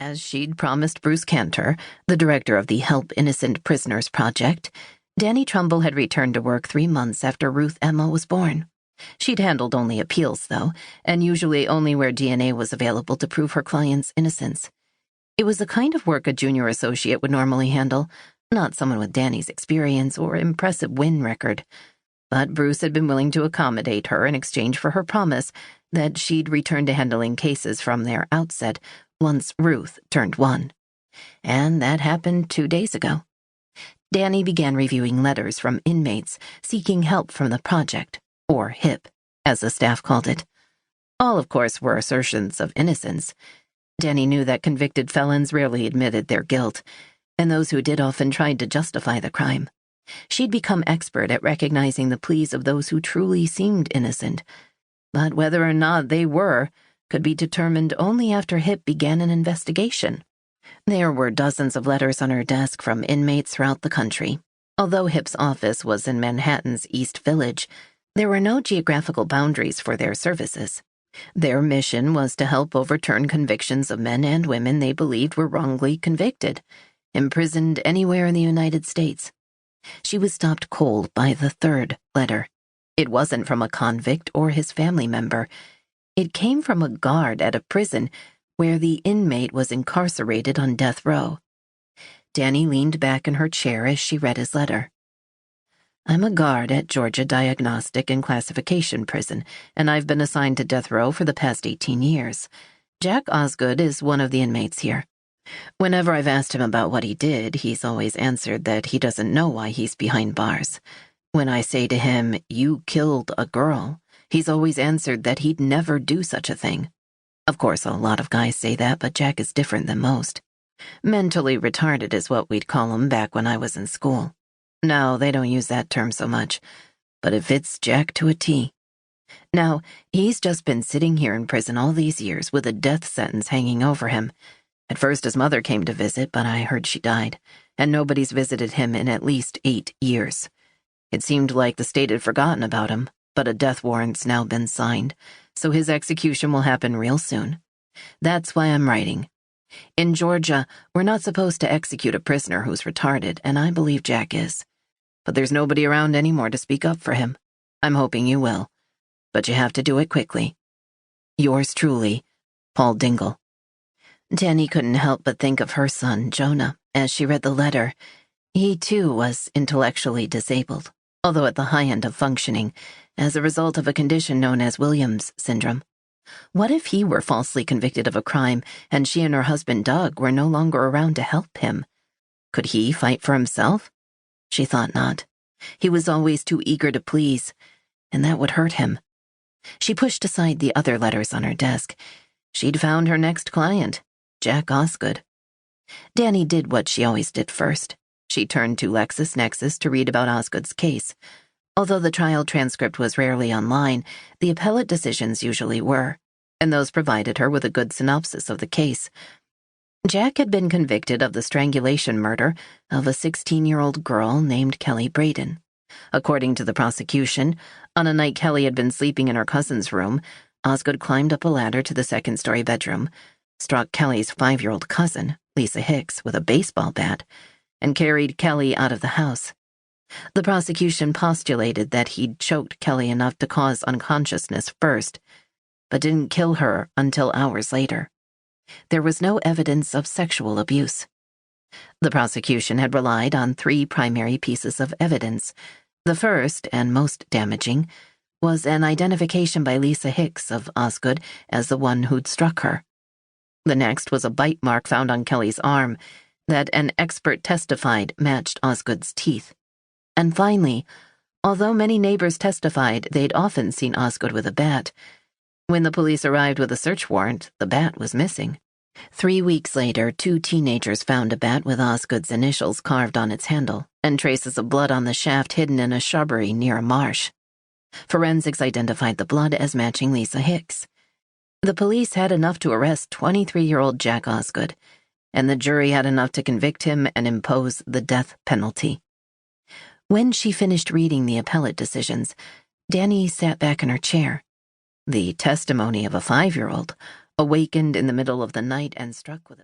As she'd promised Bruce Cantor, the director of the Help Innocent Prisoners Project, Dani Trumball had returned to work 3 months after Ruth Emma was born. She'd handled only appeals, though, and usually only where DNA was available to prove her client's innocence. It was the kind of work a junior associate would normally handle, not someone with Dani's experience or impressive win record. But Bruce had been willing to accommodate her in exchange for her promise that she'd return to handling cases from their outset once Ruth turned 1. And that happened 2 days ago. Dani began reviewing letters from inmates seeking help from the project, or HIP, as the staff called it. All, of course, were assertions of innocence. Dani knew that convicted felons rarely admitted their guilt, and those who did often tried to justify the crime. She'd become expert at recognizing the pleas of those who truly seemed innocent, but whether or not they were could be determined only after HIP began an investigation. There were dozens of letters on her desk from inmates throughout the country. Although HIP's office was in Manhattan's East Village, there were no geographical boundaries for their services. Their mission was to help overturn convictions of men and women they believed were wrongly convicted, imprisoned anywhere in the United States. She was stopped cold by the 3rd letter. It wasn't from a convict or his family member. It came from a guard at a prison where the inmate was incarcerated on death row. Dani leaned back in her chair as she read his letter. "I'm a guard at Georgia Diagnostic and Classification Prison, and I've been assigned to death row for the past 18 years. Jack Osgood is one of the inmates here. Whenever I've asked him about what he did, he's always answered that he doesn't know why he's behind bars. When I say to him, 'You killed a girl,' he's always answered that he'd never do such a thing. Of course, a lot of guys say that, but Jack is different than most. Mentally retarded is what we'd call him back when I was in school. Now, they don't use that term so much, but it fits Jack to a T. Now, he's just been sitting here in prison all these years with a death sentence hanging over him. At first his mother came to visit, but I heard she died, and nobody's visited him in at least 8 years. It seemed like the state had forgotten about him, but a death warrant's now been signed, so his execution will happen real soon. That's why I'm writing. In Georgia, we're not supposed to execute a prisoner who's retarded, and I believe Jack is. But there's nobody around anymore to speak up for him. I'm hoping you will. But you have to do it quickly. Yours truly, Paul Dingle." Dani couldn't help but think of her son, Jonah, as she read the letter. He, too, was intellectually disabled, although at the high end of functioning, as a result of a condition known as Williams syndrome. What if he were falsely convicted of a crime and she and her husband Doug were no longer around to help him? Could he fight for himself? She thought not. He was always too eager to please, and that would hurt him. She pushed aside the other letters on her desk. She'd found her next client, Jack Osgood. Dani did what she always did first. She turned to LexisNexis to read about Osgood's case. Although the trial transcript was rarely online, the appellate decisions usually were, and those provided her with a good synopsis of the case. Jack had been convicted of the strangulation murder of a 16-year-old girl named Kelly Braden. According to the prosecution, on a night Kelly had been sleeping in her cousin's room, Osgood climbed up a ladder to the 2nd-story bedroom, struck Kelly's 5-year-old cousin, Lisa Hicks, with a baseball bat, and carried Kelly out of the house. The prosecution postulated that he'd choked Kelly enough to cause unconsciousness first, but didn't kill her until hours later. There was no evidence of sexual abuse. The prosecution had relied on 3 primary pieces of evidence. The first, and most damaging, was an identification by Lisa Hicks of Osgood as the one who'd struck her. The next was a bite mark found on Kelly's arm that an expert testified matched Osgood's teeth. And finally, although many neighbors testified they'd often seen Osgood with a bat, when the police arrived with a search warrant, the bat was missing. 3 weeks later, 2 teenagers found a bat with Osgood's initials carved on its handle and traces of blood on the shaft hidden in a shrubbery near a marsh. Forensics identified the blood as matching Lisa Hicks. The police had enough to arrest 23-year-old Jack Osgood, and the jury had enough to convict him and impose the death penalty. When she finished reading the appellate decisions, Dani sat back in her chair. The testimony of a 5-year-old, awakened in the middle of the night and struck with a